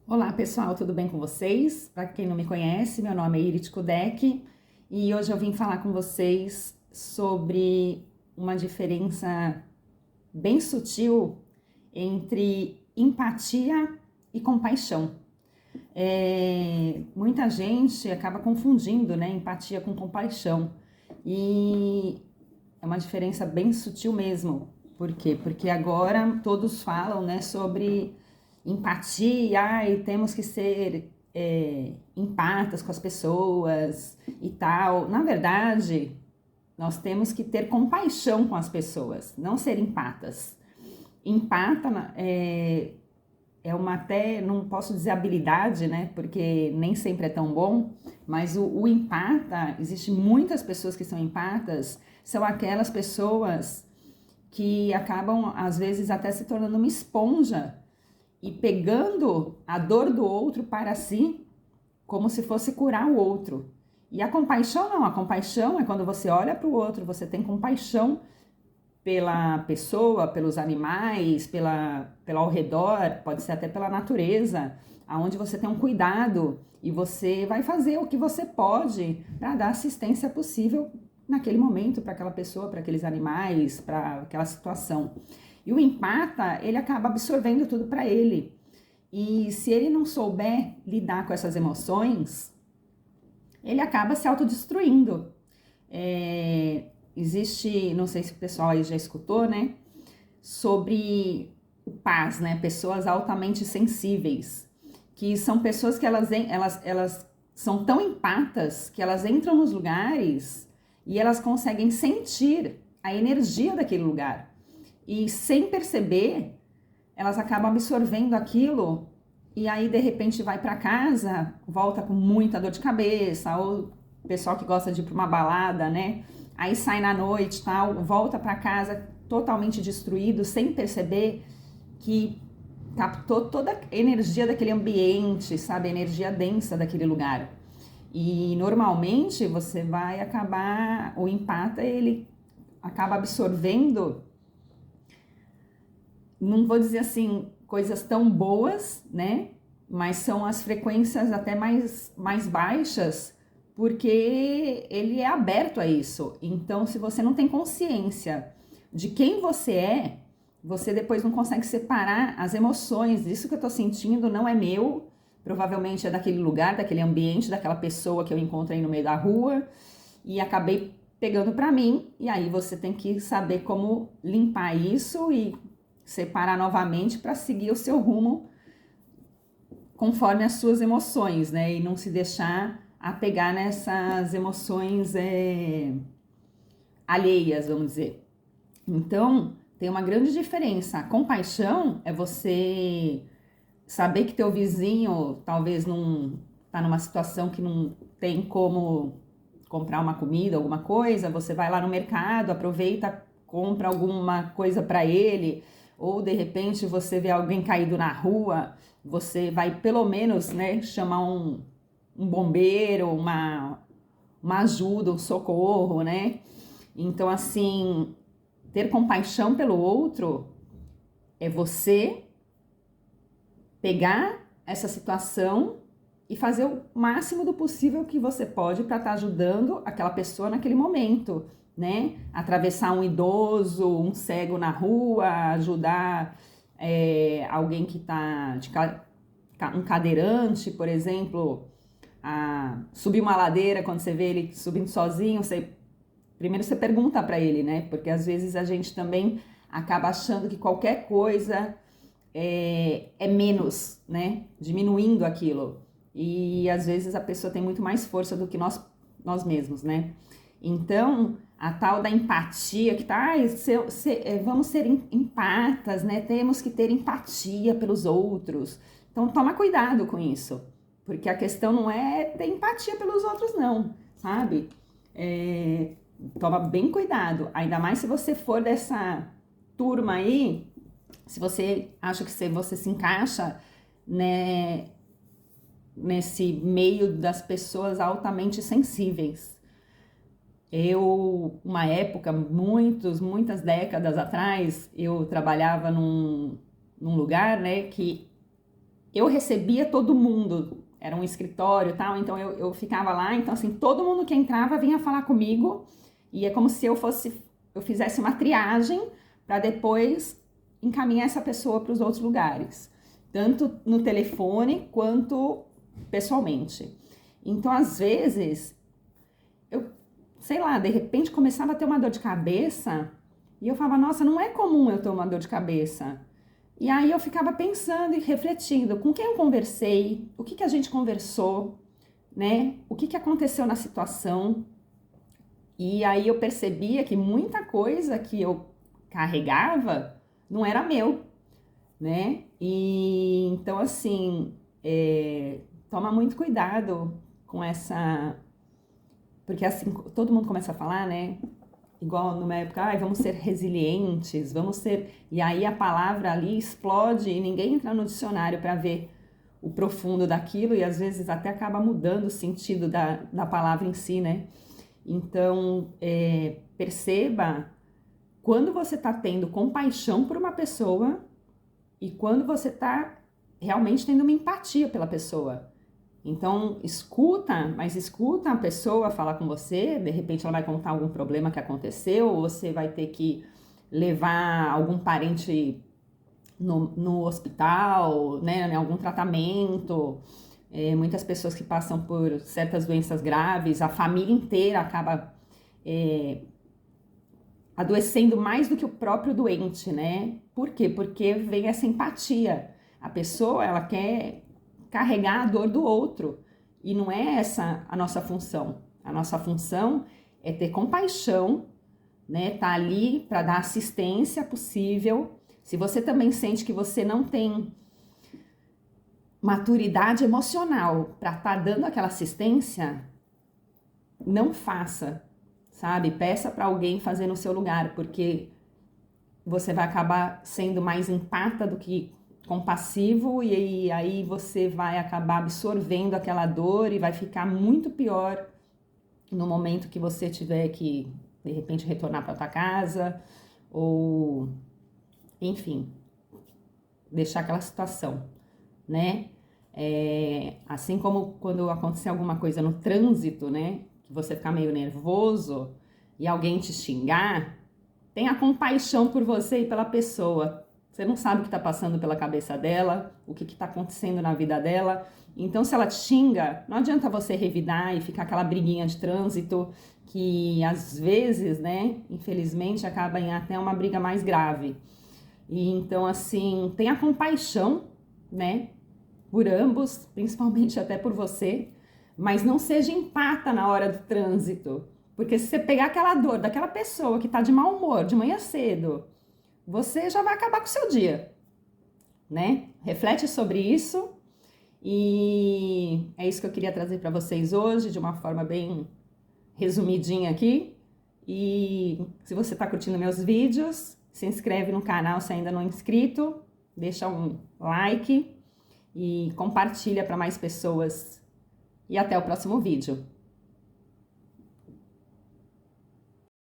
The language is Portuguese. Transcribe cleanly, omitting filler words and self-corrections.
Olá pessoal, tudo bem com vocês? Para quem não me conhece, meu nome é Irit Kudek e hoje eu vim falar com vocês sobre uma diferença bem sutil entre empatia e compaixão. Muita gente acaba confundindo, né, empatia com compaixão e é uma diferença bem sutil mesmo. Por quê? Porque agora todos falam, né, sobre empatia e temos que ser empatas com as pessoas e tal. Na verdade, nós temos que ter compaixão com as pessoas, não ser empatas. Empata é uma até, não posso dizer habilidade, né? Porque nem sempre é tão bom, mas o empata, existe muitas pessoas que são empatas, são aquelas pessoas que acabam, às vezes, até se tornando uma esponja e pegando a dor do outro para si, como se fosse curar o outro. E a compaixão não, a compaixão é quando você olha para o outro, você tem compaixão pela pessoa, pelos animais, pelo ao redor, pode ser até pela natureza, aonde você tem um cuidado e você vai fazer o que você pode para dar assistência possível naquele momento para aquela pessoa, para aqueles animais, para aquela situação. E o empata, ele acaba absorvendo tudo para ele. E se ele não souber lidar com essas emoções, ele acaba se autodestruindo. Existe, não sei se o pessoal aí já escutou, né, sobre o PAS, né, pessoas altamente sensíveis, que são pessoas que elas são tão empatas que elas entram nos lugares e elas conseguem sentir a energia daquele lugar. E sem perceber, elas acabam absorvendo aquilo e aí de repente vai para casa, volta com muita dor de cabeça, ou o pessoal que gosta de ir para uma balada, né? Aí sai na noite, tal, volta para casa totalmente destruído, sem perceber que captou toda a energia daquele ambiente, sabe, a energia densa daquele lugar. E normalmente você vai acabar, o empata ele acaba absorvendo, não vou dizer assim, coisas tão boas, né? Mas são as frequências até mais baixas, porque ele é aberto a isso. Então, se você não tem consciência de quem você é, você depois não consegue separar as emoções. Isso que eu tô sentindo não é meu, provavelmente é daquele lugar, daquele ambiente, daquela pessoa que eu encontrei no meio da rua e acabei pegando para mim. E aí você tem que saber como limpar isso e separar novamente para seguir o seu rumo conforme as suas emoções, né? E não se deixar apegar nessas emoções alheias, vamos dizer. Então, tem uma grande diferença. A compaixão é você saber que teu vizinho talvez não tá numa situação que não tem como comprar uma comida, alguma coisa, você vai lá no mercado, aproveita, compra alguma coisa para ele, ou de repente você vê alguém caído na rua, você vai pelo menos, né, chamar um bombeiro, uma ajuda, um socorro, né? Então, assim, ter compaixão pelo outro é você pegar essa situação e fazer o máximo do possível que você pode para estar ajudando aquela pessoa naquele momento, né? Atravessar um idoso, um cego na rua, ajudar alguém que está um cadeirante, por exemplo, a subir uma ladeira. Quando você vê ele subindo sozinho, primeiro você pergunta para ele, né? Porque às vezes a gente também acaba achando que qualquer coisa é menos, né? Diminuindo aquilo. E às vezes a pessoa tem muito mais força do que nós mesmos, né? Então, a tal da empatia, que tá, vamos ser empatas, né? Temos que ter empatia pelos outros. Então, toma cuidado com isso, porque a questão não é ter empatia pelos outros, não, sabe? Toma bem cuidado, ainda mais se você for dessa turma aí, se você acha que você se encaixa, né, nesse meio das pessoas altamente sensíveis. Uma época, muitas décadas atrás, eu trabalhava num lugar, né, que eu recebia todo mundo, era um escritório e tal, então eu ficava lá, então assim, todo mundo que entrava vinha falar comigo, e é como se eu fizesse uma triagem para depois encaminhar essa pessoa para os outros lugares, tanto no telefone quanto pessoalmente. Então, às vezes, eu, sei lá, de repente começava a ter uma dor de cabeça, e eu falava, nossa, não é comum eu ter uma dor de cabeça. E aí eu ficava pensando e refletindo com quem eu conversei, o que que a gente conversou, né? O que que aconteceu na situação. E aí eu percebia que muita coisa que eu carregava não era meu, né? E então assim, toma muito cuidado com essa, porque assim todo mundo começa a falar, né? Igual numa época, vamos ser resilientes, vamos ser. E aí a palavra ali explode e ninguém entra no dicionário para ver o profundo daquilo e às vezes até acaba mudando o sentido da palavra em si, né? Então, perceba quando você está tendo compaixão por uma pessoa e quando você está realmente tendo uma empatia pela pessoa. Então, escuta, mas escuta a pessoa falar com você, de repente ela vai contar algum problema que aconteceu, ou você vai ter que levar algum parente no hospital, né, em algum tratamento. Muitas pessoas que passam por certas doenças graves, a família inteira acaba adoecendo mais do que o próprio doente, né? Por quê? Porque vem essa empatia. A pessoa, ela quer carregar a dor do outro. E não é essa a nossa função. A nossa função é ter compaixão, né? Tá ali para dar assistência possível. Se você também sente que você não tem maturidade emocional para estar dando aquela assistência, não faça, sabe? Peça para alguém fazer no seu lugar, porque você vai acabar sendo mais empata do que compassivo e aí você vai acabar absorvendo aquela dor e vai ficar muito pior no momento que você tiver que, de repente, retornar para tua casa ou, enfim, deixar aquela situação, né? Assim como quando acontecer alguma coisa no trânsito, né? Que você ficar meio nervoso e alguém te xingar, tenha compaixão por você e pela pessoa. Você não sabe o que está passando pela cabeça dela, o que está acontecendo na vida dela. Então, se ela te xinga, não adianta você revidar e ficar aquela briguinha de trânsito que, às vezes, né, infelizmente, acaba em até uma briga mais grave. E então, assim, tenha compaixão, né, por ambos, principalmente até por você, mas não seja empata na hora do trânsito. Porque se você pegar aquela dor daquela pessoa que está de mau humor de manhã cedo, você já vai acabar com o seu dia, né? Reflete sobre isso e é isso que eu queria trazer para vocês hoje, de uma forma bem resumidinha aqui. E se você está curtindo meus vídeos, se inscreve no canal se ainda não é inscrito, deixa um like e compartilha para mais pessoas. E até o próximo vídeo.